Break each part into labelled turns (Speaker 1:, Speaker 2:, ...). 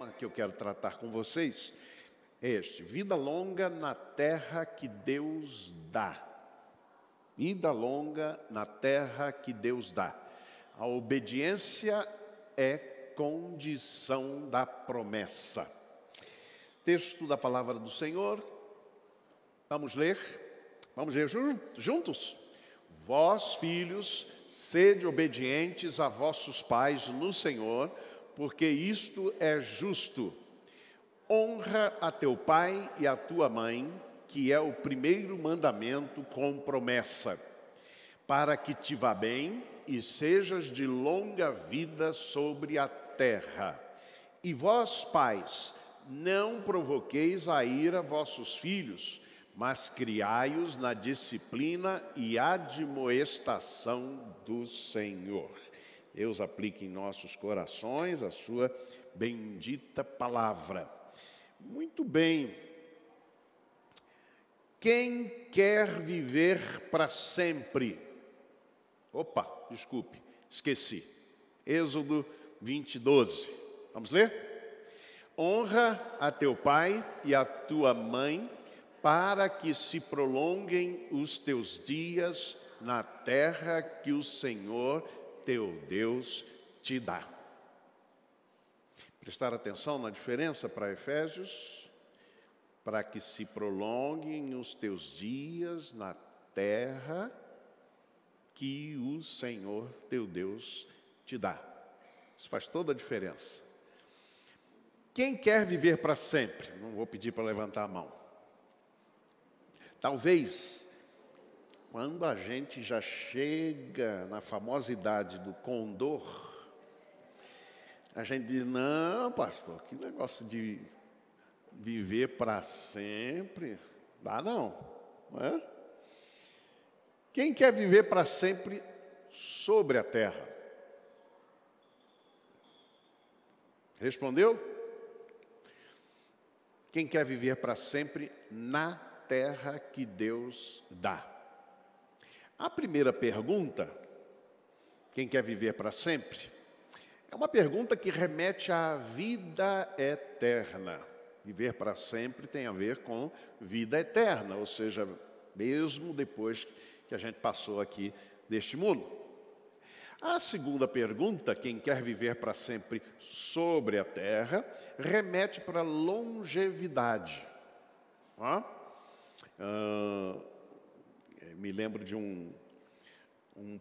Speaker 1: tema que eu quero tratar com vocês é este: vida longa na terra que Deus dá. Vida longa na terra que Deus dá. A obediência é condição da promessa. Texto da palavra do Senhor. Vamos ler juntos? Vós, filhos, sede obedientes a vossos pais no Senhor, porque isto é justo. Honra a teu pai e a tua mãe, que é o primeiro mandamento com promessa, para que te vá bem e sejas de longa vida sobre a terra. E vós, pais, não provoqueis a ira vossos filhos, mas criai-os na disciplina e admoestação do Senhor. Deus aplique em nossos corações a sua bendita palavra. Muito bem. Quem quer viver para sempre? Opa, desculpe, esqueci. Êxodo 20:12. Vamos ler? Honra a teu pai e a tua mãe, para que se prolonguem os teus dias na terra que o Senhor teu Deus te dá. Prestar atenção na diferença para Efésios: para que se prolonguem os teus dias na terra que o Senhor teu Deus te dá. Isso faz toda a diferença. Quem quer viver para sempre? Não vou pedir para levantar a mão. Talvez, quando a gente já chega na famosa idade do condor, a gente diz: não, pastor, que negócio de viver para sempre, dá não é? Quem quer viver para sempre sobre a terra? Respondeu? Quem quer viver para sempre na terra que Deus dá? A primeira pergunta, quem quer viver para sempre, é uma pergunta que remete à vida eterna. Viver para sempre tem a ver com vida eterna, ou seja, mesmo depois que a gente passou aqui deste mundo. A segunda pergunta, quem quer viver para sempre sobre a terra, remete para a longevidade. Me lembro de um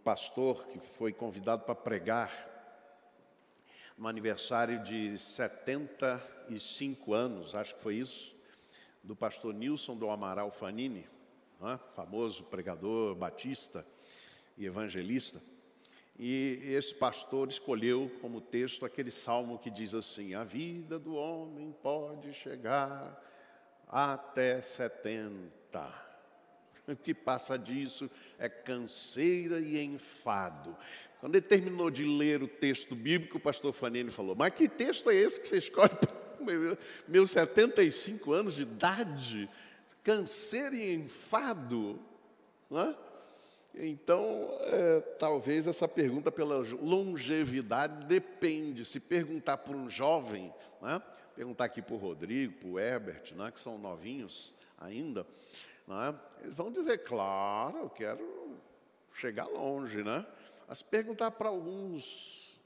Speaker 1: pastor que foi convidado para pregar no aniversário de 75 anos, acho que foi isso, do pastor Nilson do Amaral Fanini, famoso pregador batista e evangelista. E esse pastor escolheu como texto aquele salmo que diz assim: a vida do homem pode chegar até 70. O que passa disso é canseira e enfado. Quando ele terminou de ler o texto bíblico, o pastor Fanini falou: mas que texto é esse que você escolhe para meus 75 anos de idade? Canseira e enfado, não é? Então, talvez essa pergunta pela longevidade depende. Se perguntar para um jovem, né? Perguntar aqui para o Rodrigo, para o Herbert, né? Que são novinhos ainda, né? Eles vão dizer: claro, eu quero chegar longe, né? Mas perguntar para alguns,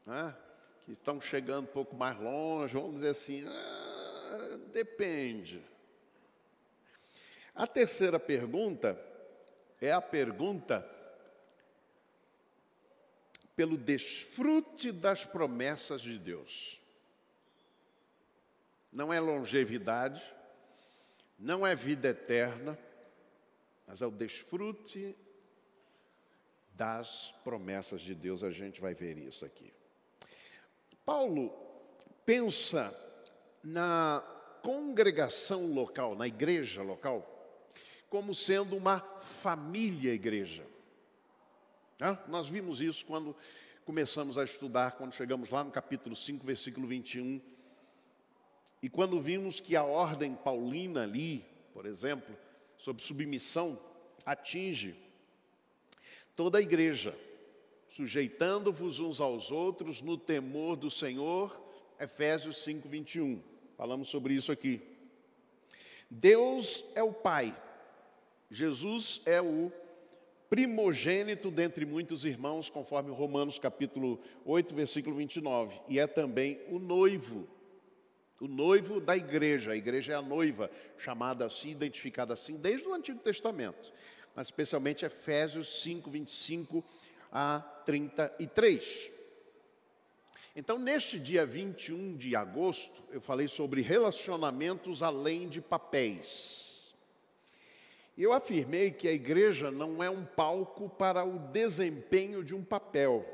Speaker 1: né, que estão chegando um pouco mais longe, vão dizer assim: depende. A terceira pergunta é a pergunta pelo desfrute das promessas de Deus. Não é longevidade, não é vida eterna, mas é o desfrute das promessas de Deus. A gente vai ver isso aqui. Paulo pensa na congregação local, na igreja local, como sendo uma família igreja. Nós vimos isso quando começamos a estudar, quando chegamos lá no capítulo 5, versículo 21. E quando vimos que a ordem paulina ali, por exemplo, sobre submissão, atinge toda a igreja, sujeitando-vos uns aos outros no temor do Senhor, Efésios 5, 21. Falamos sobre isso aqui. Deus é o Pai. Jesus é o primogênito dentre muitos irmãos, conforme Romanos capítulo 8, versículo 29. E é também o noivo da igreja. A igreja é a noiva, chamada assim, identificada assim, desde o Antigo Testamento. Mas especialmente Efésios 5, 25 a 33. Então, neste dia 21 de agosto, eu falei sobre relacionamentos além de papéis. E eu afirmei que a igreja não é um palco para o desempenho de um papel,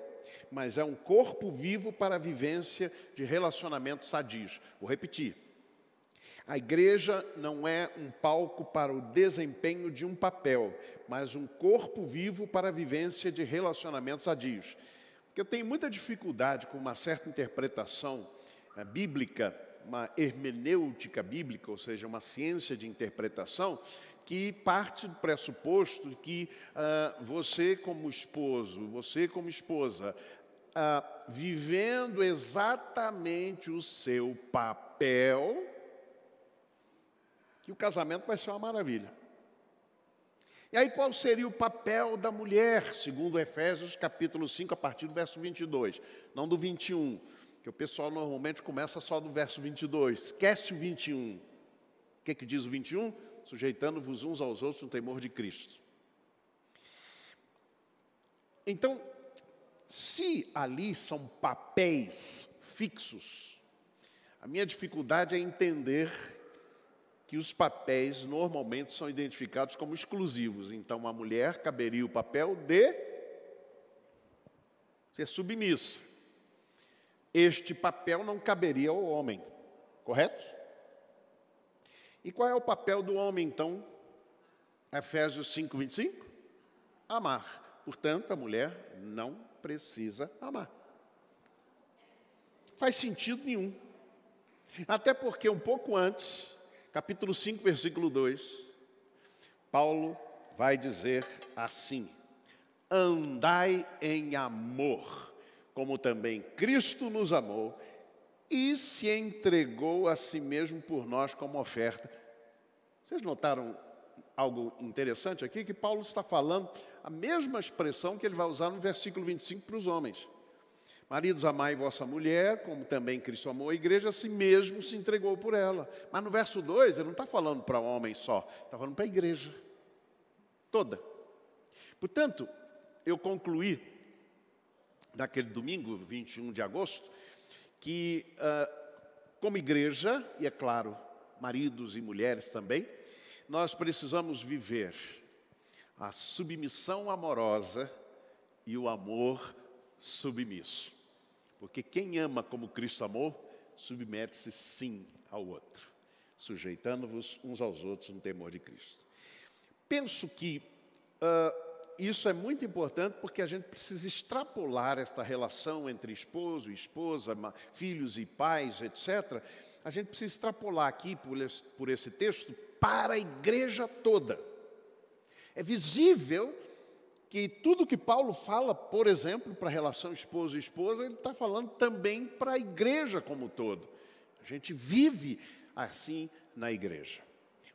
Speaker 1: mas é um corpo vivo para a vivência de relacionamentos sadios. Vou repetir. A igreja não é um palco para o desempenho de um papel, mas um corpo vivo para a vivência de relacionamentos sadios. Porque eu tenho muita dificuldade com uma certa interpretação bíblica, uma hermenêutica bíblica, ou seja, uma ciência de interpretação, que parte do pressuposto que você como esposo, você como esposa, vivendo exatamente o seu papel, que o casamento vai ser uma maravilha. E aí qual seria o papel da mulher, segundo Efésios capítulo 5, a partir do verso 22, não do 21, que o pessoal normalmente começa só do verso 22, esquece o 21. O que diz o 21? Sujeitando-vos uns aos outros no temor de Cristo. Então, se ali são papéis fixos, a minha dificuldade é entender que os papéis normalmente são identificados como exclusivos. Então, a mulher caberia o papel de ser submissa. Este papel não caberia ao homem, correto? E qual é o papel do homem, então? Efésios 5, 25? Amar. Portanto, a mulher não precisa amar. Faz sentido nenhum. Até porque um pouco antes, capítulo 5, versículo 2, Paulo vai dizer assim: andai em amor, como também Cristo nos amou e se entregou a si mesmo por nós como oferta. Vocês notaram algo interessante aqui? Que Paulo está falando a mesma expressão que ele vai usar no versículo 25 para os homens. Maridos, amai vossa mulher, como também Cristo amou a igreja, a si mesmo se entregou por ela. Mas no verso 2, ele não está falando para homem só, está falando para a igreja toda. Portanto, eu concluí, naquele domingo, 21 de agosto, que como igreja, e é claro, maridos e mulheres também, nós precisamos viver a submissão amorosa e o amor submisso. Porque quem ama como Cristo amou, submete-se sim ao outro, sujeitando-vos uns aos outros no temor de Cristo. Penso que isso é muito importante porque a gente precisa extrapolar esta relação entre esposo e esposa, filhos e pais, etc. A gente precisa extrapolar aqui por esse texto para a igreja toda. É visível que tudo que Paulo fala, por exemplo, para a relação esposo e esposa, ele está falando também para a igreja como um todo. A gente vive assim na igreja.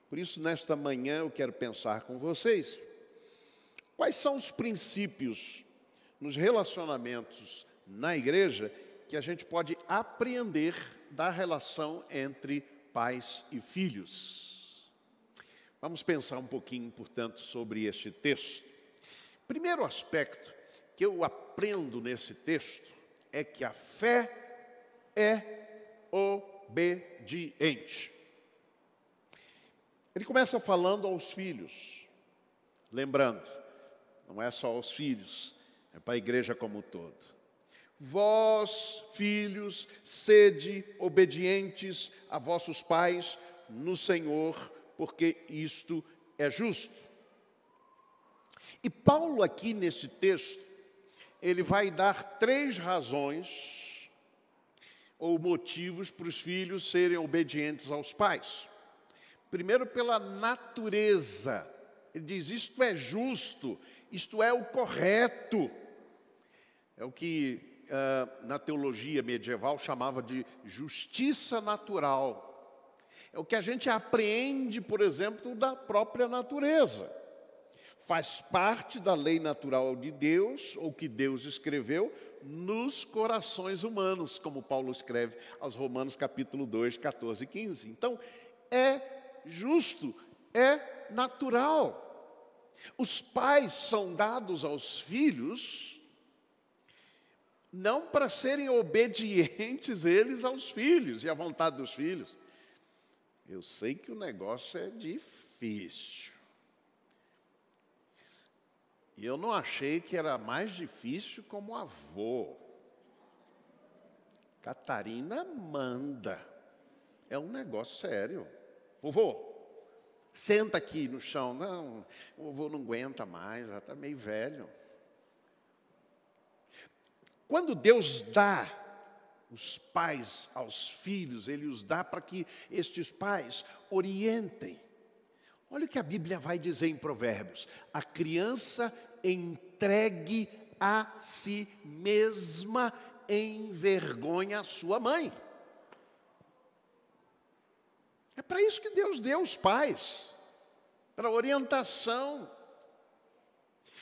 Speaker 1: Por isso, nesta manhã, eu quero pensar com vocês quais são os princípios nos relacionamentos na igreja que a gente pode apreender da relação entre pais e filhos. Vamos pensar um pouquinho, portanto, sobre este texto. Primeiro aspecto que eu aprendo nesse texto é que a fé é obediente. Ele começa falando aos filhos, lembrando, não é só aos filhos, é para a igreja como um todo. Vós, filhos, sede obedientes a vossos pais no Senhor, porque isto é justo. E Paulo aqui nesse texto, ele vai dar 3 razões ou motivos para os filhos serem obedientes aos pais. Primeiro, pela natureza. Ele diz, isto é justo, isto é o correto. É o que na teologia medieval chamava de justiça natural. É o que a gente apreende, por exemplo, da própria natureza. Faz parte da lei natural de Deus, ou que Deus escreveu, nos corações humanos, como Paulo escreve aos Romanos capítulo 2, 14 e 15. Então, é justo, é natural. Os pais são dados aos filhos, não para serem obedientes eles aos filhos e à vontade dos filhos. Eu sei que o negócio é difícil. E eu não achei que era mais difícil como avô. Catarina manda. É um negócio sério. Vovô, senta aqui no chão. Não, o vovô não aguenta mais, já está meio velho. Quando Deus dá os pais aos filhos, Ele os dá para que estes pais orientem. Olha o que a Bíblia vai dizer em Provérbios. A criança entregue a si mesma envergonha a sua mãe. É para isso que Deus deu os pais. Para orientação.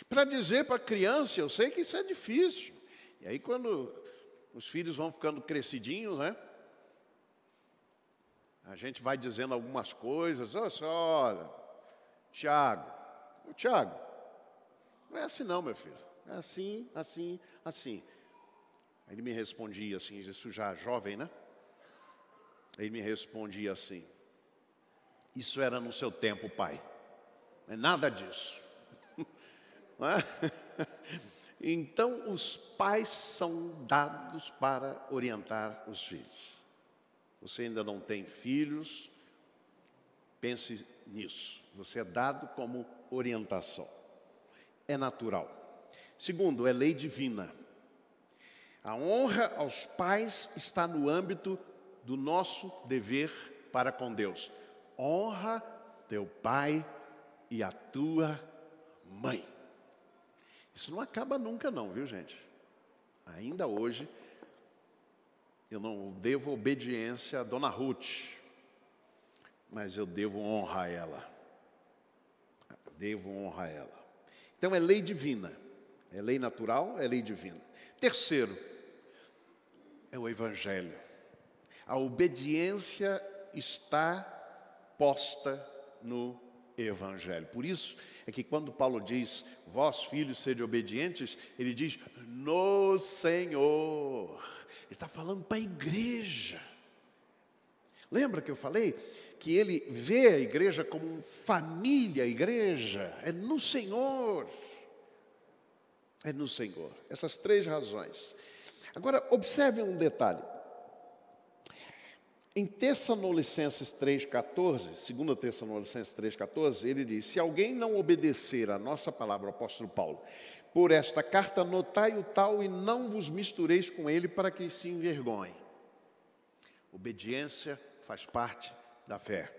Speaker 1: Para dizer para a criança, eu sei que isso é difícil. E aí quando os filhos vão ficando crescidinhos, né? A gente vai dizendo algumas coisas. Olha, Tiago, não é assim não, meu filho. É assim, assim, assim. Aí ele me respondia assim, isso já jovem, né? Ele me respondia assim, isso era no seu tempo, pai. Não é nada disso. Não é? Então, os pais são dados para orientar os filhos. Você ainda não tem filhos, pense nisso. Você é dado como orientação. É natural. Segundo, é lei divina. A honra aos pais está no âmbito do nosso dever para com Deus. Honra teu pai e a tua mãe. Isso não acaba nunca não, viu gente? Ainda hoje, eu não devo obediência a Dona Ruth, mas eu devo honrar ela. Devo honrar ela. Então é lei divina. É lei natural, é lei divina. Terceiro, é o Evangelho. A obediência está posta no Evangelho. Por isso é que quando Paulo diz, vós filhos sede obedientes, ele diz, no Senhor. Ele está falando para a igreja. Lembra que eu falei que ele vê a igreja como família, a igreja? É no Senhor. É no Senhor. Essas três razões. Agora, observe um detalhe. Em Tessalonicenses 3,14, 2 Tessalonicenses 3,14, ele diz, se alguém não obedecer a nossa palavra, o apóstolo Paulo, por esta carta anotai o tal e não vos mistureis com ele para que se envergonhe. Obediência faz parte da fé.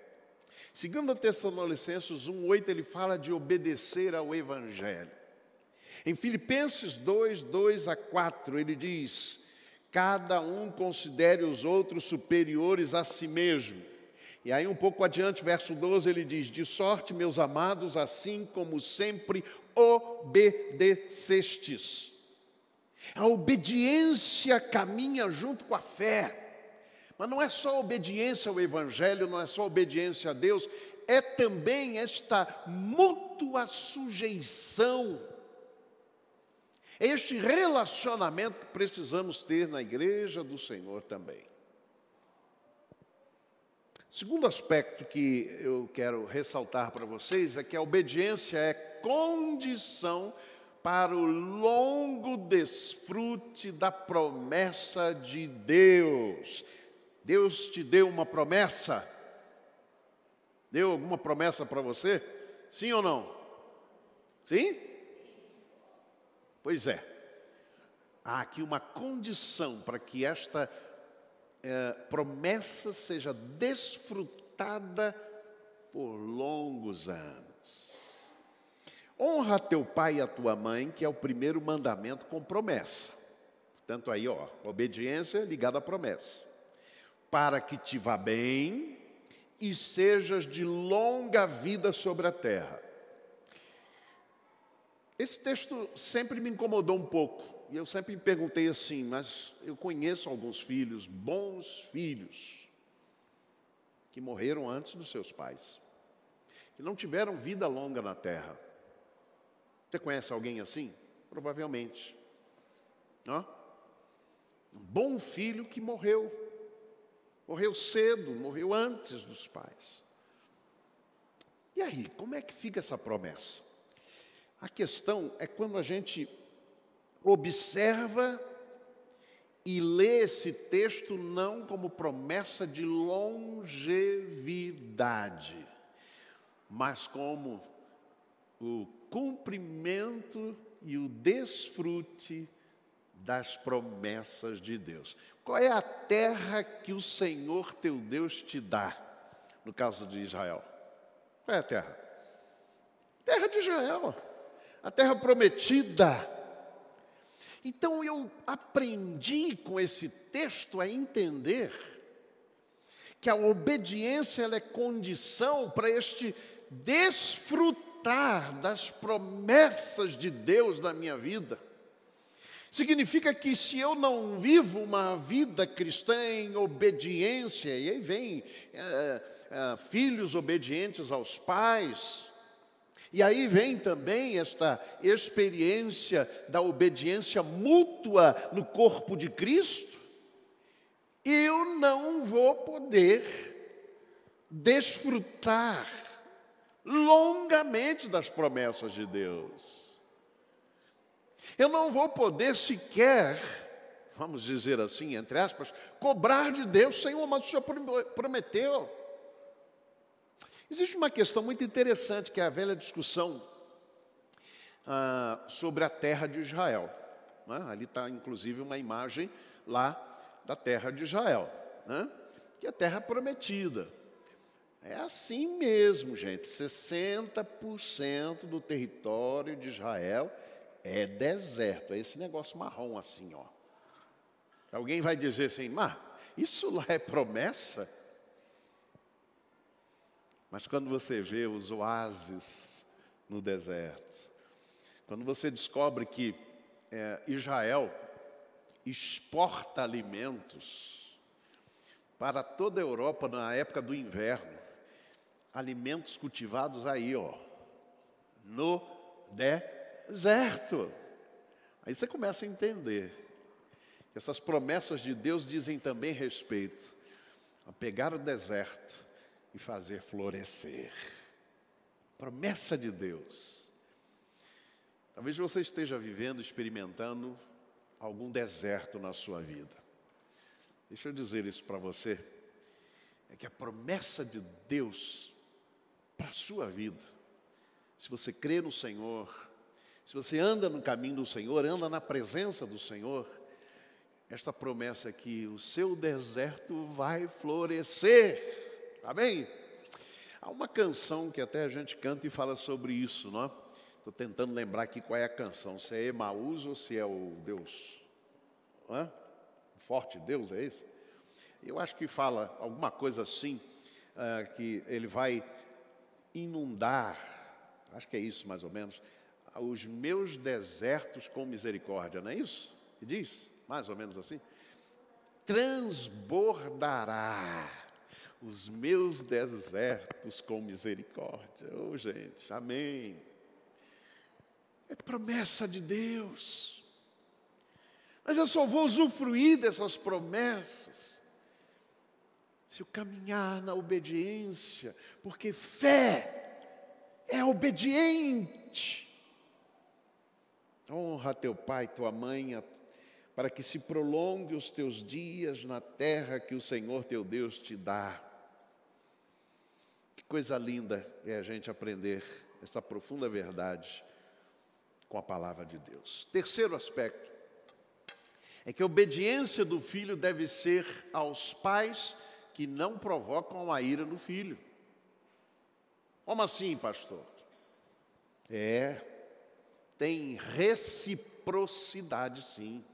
Speaker 1: 2 Tessalonicenses 1,8, ele fala de obedecer ao Evangelho. Em Filipenses 2, 2 a 4, ele diz, cada um considere os outros superiores a si mesmo. E aí um pouco adiante, verso 12, ele diz, de sorte, meus amados, assim como sempre obedecestes. A obediência caminha junto com a fé. Mas não é só obediência ao Evangelho, não é só obediência a Deus, é também esta mútua sujeição. É este relacionamento que precisamos ter na igreja do Senhor também. Segundo aspecto que eu quero ressaltar para vocês é que a obediência é condição para o longo desfrute da promessa de Deus. Deus te deu uma promessa? Deu alguma promessa para você? Sim ou não? Sim? Pois é. Há aqui uma condição para que esta promessa seja desfrutada por longos anos. Honra teu pai e a tua mãe, que é o primeiro mandamento com promessa. Portanto, aí, ó, obediência ligada à promessa. Para que te vá bem e sejas de longa vida sobre a terra. Esse texto sempre me incomodou um pouco. E eu sempre me perguntei assim, mas eu conheço alguns filhos, bons filhos, que morreram antes dos seus pais, que não tiveram vida longa na terra. Você conhece alguém assim? Provavelmente. Não? Um bom filho que morreu cedo, morreu antes dos pais. E aí, como é que fica essa promessa? A questão é quando a gente observa e lê esse texto não como promessa de longevidade, mas como o cumprimento e o desfrute das promessas de Deus. Qual é a terra que o Senhor teu Deus te dá, no caso de Israel? Qual é a terra? Terra de Israel, a terra prometida. Então eu aprendi com esse texto a entender que a obediência ela é condição para este desfrutar das promessas de Deus na minha vida. Significa que se eu não vivo uma vida cristã em obediência, e aí vem filhos obedientes aos pais, e aí vem também esta experiência da obediência mútua no corpo de Cristo, eu não vou poder desfrutar longamente das promessas de Deus. Eu não vou poder sequer, vamos dizer assim, entre aspas, cobrar de Deus, Senhor, mas o Senhor prometeu. Existe uma questão muito interessante, que é a velha discussão sobre a terra de Israel. Né? Ali está, inclusive, uma imagem lá da terra de Israel, né? Que é a terra prometida. É assim mesmo, gente, 60% do território de Israel é deserto, é esse negócio marrom assim, ó. Alguém vai dizer assim, mas isso lá é promessa? Mas quando você vê os oásis no deserto, quando você descobre que Israel exporta alimentos para toda a Europa na época do inverno, alimentos cultivados aí, ó, no deserto. Aí você começa a entender que essas promessas de Deus dizem também respeito a pegar o deserto e fazer florescer. Promessa de Deus. Talvez você esteja vivendo, experimentando algum deserto na sua vida. Deixa eu dizer isso para você. É que a promessa de Deus para a sua vida, se você crê no Senhor, se você anda no caminho do Senhor, anda na presença do Senhor, esta promessa é que o seu deserto vai florescer. Amém? Há uma canção que até a gente canta e fala sobre isso, não é? Estou tentando lembrar aqui qual é a canção, se é Emaús ou se é o Deus, não é? O forte Deus, é isso? Eu acho que fala alguma coisa assim, que ele vai inundar, acho que é isso mais ou menos, os meus desertos com misericórdia, não é isso que diz? Mais ou menos assim. Transbordará os meus desertos com misericórdia. Oh, gente, amém. É promessa de Deus. Mas eu só vou usufruir dessas promessas se eu caminhar na obediência, porque fé é obediente. Honra teu pai e tua mãe, para que se prolongue os teus dias na terra que o Senhor teu Deus te dá. Que coisa linda é a gente aprender esta profunda verdade com a palavra de Deus. Terceiro aspecto é que a obediência do filho deve ser aos pais que não provocam a ira no filho. Como assim, pastor? Tem reciprocidade, sim.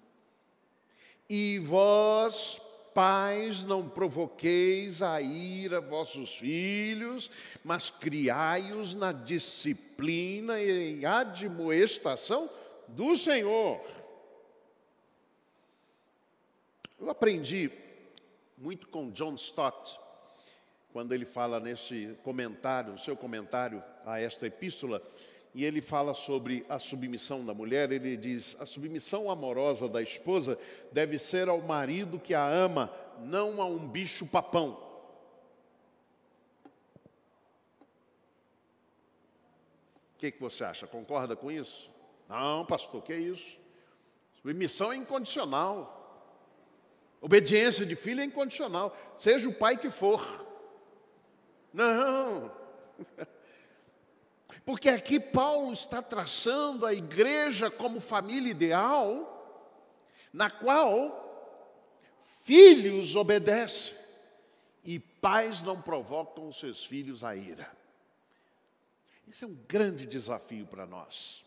Speaker 1: E vós, pais, não provoqueis a ira vossos filhos, mas criai-os na disciplina e admoestação do Senhor. Eu aprendi muito com John Stott, quando ele fala nesse comentário, no seu comentário a esta epístola, e ele fala sobre a submissão da mulher. Ele diz: a submissão amorosa da esposa deve ser ao marido que a ama, não a um bicho papão. O que você acha? Concorda com isso? Não, pastor, que é isso? Submissão é incondicional. Obediência de filho é incondicional, seja o pai que for. Não. Porque aqui Paulo está traçando a igreja como família ideal, na qual filhos obedecem e pais não provocam os seus filhos à ira. Esse é um grande desafio para nós.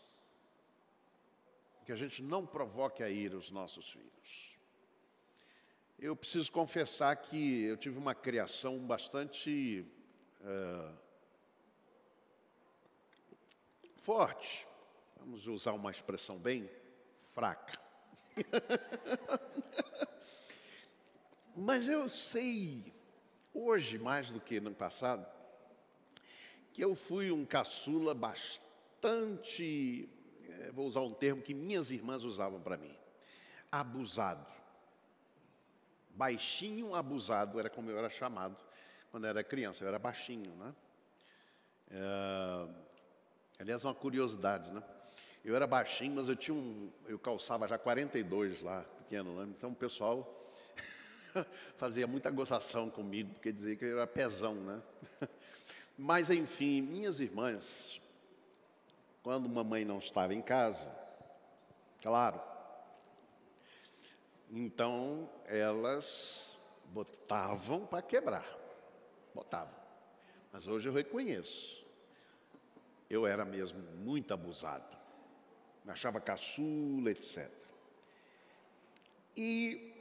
Speaker 1: Que a gente não provoque a ira os nossos filhos. Eu preciso confessar que eu tive uma criação bastante forte. Vamos usar uma expressão bem fraca. Mas eu sei, hoje mais do que no passado, que eu fui um caçula bastante, vou usar um termo que minhas irmãs usavam para mim, abusado. Baixinho abusado, era como eu era chamado quando eu era criança, eu era baixinho, né? Aliás, uma curiosidade, né? Eu era baixinho, mas eu calçava já 42 lá, pequeno, né? Então o pessoal fazia muita gozação comigo, porque dizia que eu era pezão, né? Mas enfim, minhas irmãs, quando mamãe não estava em casa, claro, então elas botavam para quebrar, botavam. Mas hoje eu reconheço, eu era mesmo muito abusado, me achava caçula, etc. E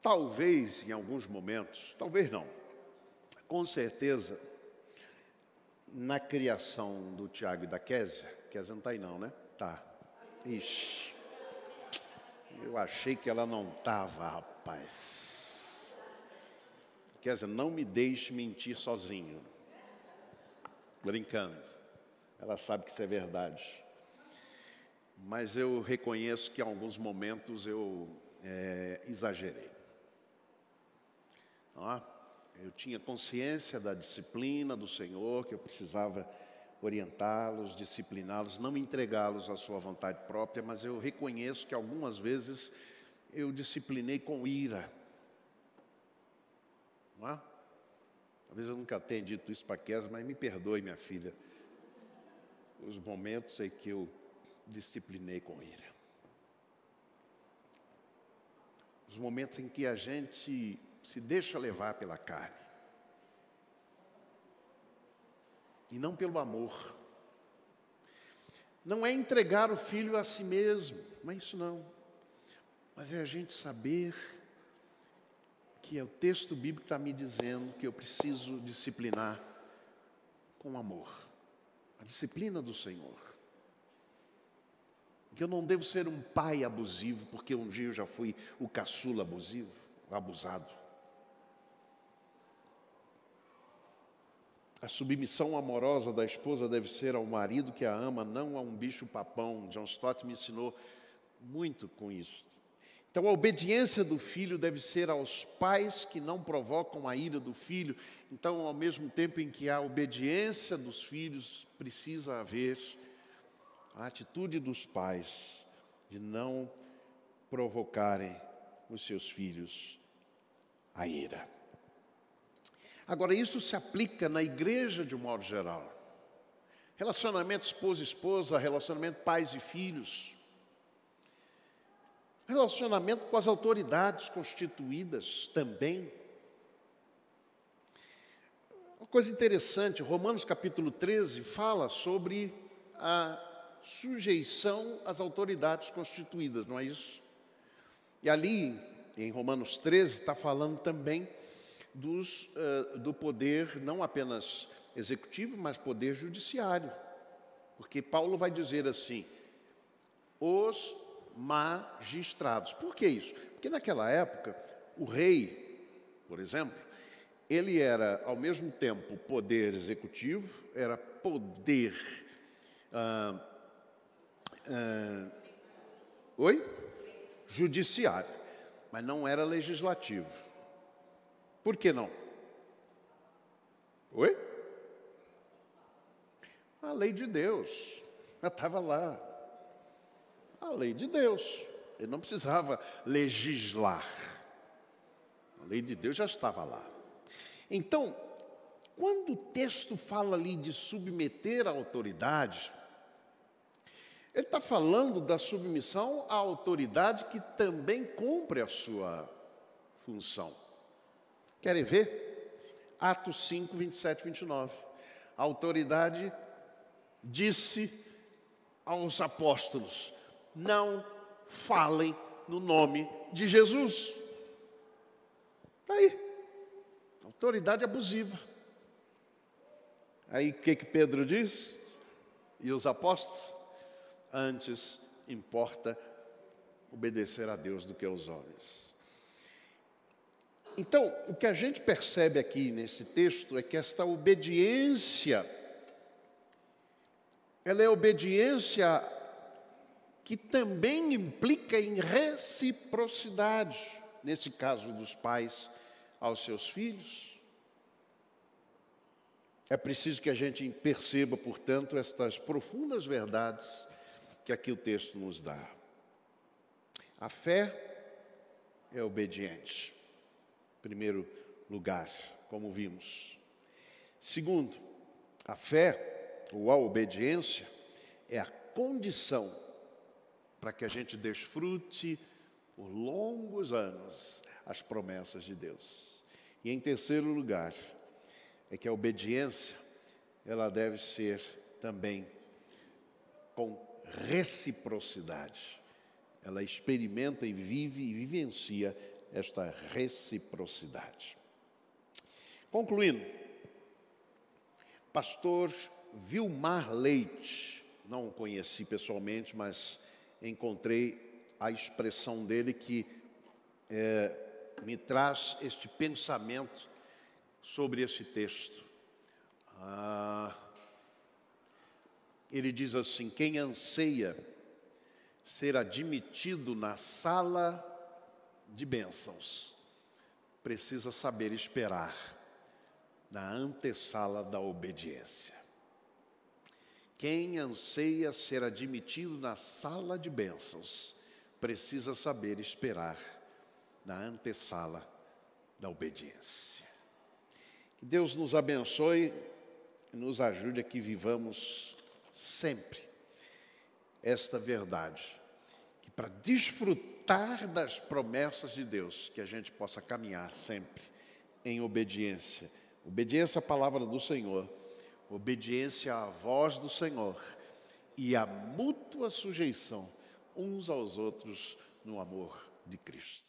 Speaker 1: talvez em alguns momentos, talvez não, com certeza, na criação do Tiago e da Kézia não está aí não, né? Tá. Ixi. Eu achei que ela não estava, rapaz. Kézia, não me deixe mentir sozinho. Brincando. Ela sabe que isso é verdade. Mas eu reconheço que em alguns momentos eu exagerei. Eu tinha consciência da disciplina do Senhor, que eu precisava orientá-los, discipliná-los, não entregá-los à sua vontade própria, mas eu reconheço que algumas vezes eu disciplinei com ira. Não é? Talvez eu nunca tenha dito isso para a Kézia, mas me perdoe, minha filha, os momentos em que eu disciplinei com ira. Os momentos em que a gente se deixa levar pela carne. E não pelo amor. Não é entregar o filho a si mesmo, não é isso não. Mas é a gente saber que o texto bíblico está me dizendo que eu preciso disciplinar com amor. A disciplina do Senhor. Que eu não devo ser um pai abusivo, porque um dia eu já fui o caçula abusivo, abusado. A submissão amorosa da esposa deve ser ao marido que a ama, não a um bicho papão. John Stott me ensinou muito com isso. Então, a obediência do filho deve ser aos pais que não provocam a ira do filho. Então, ao mesmo tempo em que há obediência dos filhos, precisa haver a atitude dos pais de não provocarem os seus filhos à ira. Agora, isso se aplica na igreja de um modo geral. Relacionamento esposa-esposa, relacionamento pais e filhos. Relacionamento com as autoridades constituídas também. Uma coisa interessante, Romanos capítulo 13 fala sobre a sujeição às autoridades constituídas, não é isso? E ali em Romanos 13, está falando também do poder não apenas executivo, mas poder judiciário. Porque Paulo vai dizer assim, os magistrados. Por que isso? Porque naquela época, o rei, por exemplo, ele era ao mesmo tempo poder executivo, era poder judiciário, mas não era legislativo. Por que não? A lei de Deus estava lá. A lei de Deus. Ele não precisava legislar. A lei de Deus já estava lá. Então, quando o texto fala ali de submeter a autoridade, ele está falando da submissão à autoridade que também cumpre a sua função. Querem ver? Atos 5, 27 e 29. A autoridade disse aos apóstolos, não falem no nome de Jesus. Está aí. Autoridade abusiva. Aí o que Pedro diz? E os apóstolos? Antes importa obedecer a Deus do que aos homens. Então, o que a gente percebe aqui nesse texto é que esta obediência, ela é obediência que também implica em reciprocidade, nesse caso dos pais aos seus filhos. É preciso que a gente perceba, portanto, estas profundas verdades que aqui o texto nos dá. A fé é obediente, em primeiro lugar, como vimos. Segundo, a fé, ou a obediência, é a condição para que a gente desfrute por longos anos as promessas de Deus. E em terceiro lugar, é que a obediência, ela deve ser também com reciprocidade. Ela experimenta e vive e vivencia esta reciprocidade. Concluindo, pastor Vilmar Leite, não o conheci pessoalmente, mas encontrei a expressão dele que me traz este pensamento sobre esse texto. Ele diz assim, quem anseia ser admitido na sala de bênçãos, precisa saber esperar na antessala da obediência. Quem anseia ser admitido na sala de bênçãos, precisa saber esperar na antessala da obediência. Que Deus nos abençoe e nos ajude a que vivamos sempre esta verdade, que para desfrutar das promessas de Deus, que a gente possa caminhar sempre em obediência. Obediência à palavra do Senhor, obediência à voz do Senhor e a mútua sujeição uns aos outros no amor de Cristo.